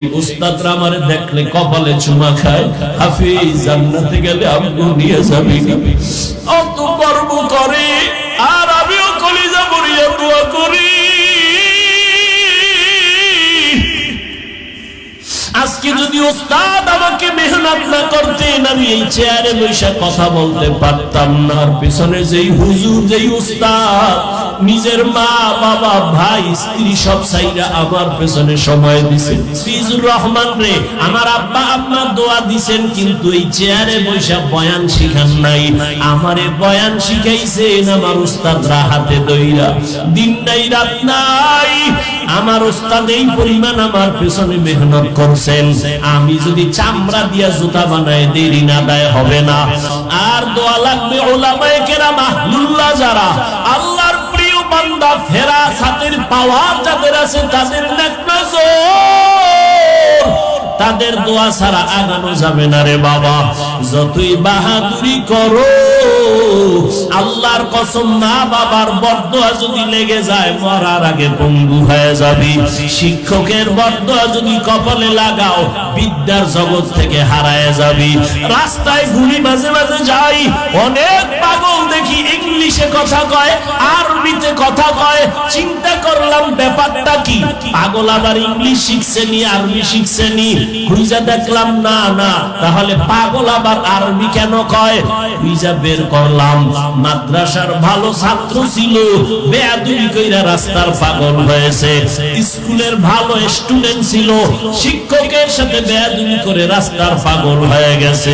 উস্তাদরা আমারে দেখলে কপালে চুমা খায়, হাফিজ জান্নাতে গেলে আপনি নিয়ে যাবি না, অত গর্ব করে। আর আমিও কলিজা ভরিয়া দোয়া করি, আজকে যদি উস্তাদ আমাকে মেহনত না করতেন, আমি এই চেয়ারে বসে কথা বলতে পারতাম না। আর পিছনে যেই হুজুর, যেই উস্তাদ নিজের মা বাবা ভাই স্ত্রী সব সাইরা আমার পেছনে সময় দিছেন, ফিজুর রহমান রে আমার আব্বা আম্মা দোয়া দিছেন, কিন্তু এই চেয়ারে বসে বয়ান শিখান নাই। আমারে বয়ান শিখাইছেন আমার উস্তাদরা হাতে দইরা, দিন নাই রাত নাই। আমার উস্তাদ এই পরিমাণ আমার পেছনে মেহনত করছেন, আমি যদি চামড়া দিয়া জুতা বানায় দেরি না দেয় হবে না। আর দোয়া লাগবে উলামায়ে কেরাম আহলুল্লাহ যারা আল্লাহর প্রিয় বান্দা, ফেরাসাতের পাওয়ার যাদের আছে, তাদের নেক নজর, তাদের দোয়া ছাড়া আগানো যাবে না রে বাবা। যতই বাহাদুরি করো, আল্লাহর কসম মা বাবার বরদোয়া যদি লেগে যায় মরার আগে পঙ্গু হয়ে যাবি। শিক্ষকের বরদোয়া যদি কপালে লাগাও বিদ্যার জগৎ থেকে হারায় যাবি। রাস্তায় ঘুরি মাঝে মাঝে যাই, অনেক পাগল দেখি ইংলিশে কথা কয়, আরবিতে কথা কয়। চিন্তা করলাম ব্যাপারটা কি, পাগল আবার ইংলিশ শিখছে নি আরবি শিখছে নি? খুঁজা দেখলাম না না, তাহলে পাগল আবার আরবি কেন কয়? খুঁজা বের করলাম মাদ্রাসার ভালো ছাত্র ছিল, বেয়াদবি কইরা রাস্তার পাগল হয়েছে। স্কুলের ভালো স্টুডেন্ট ছিল, শিক্ষকের সাথে বেয়াদবি করে রাস্তার পাগল হয়ে গেছে।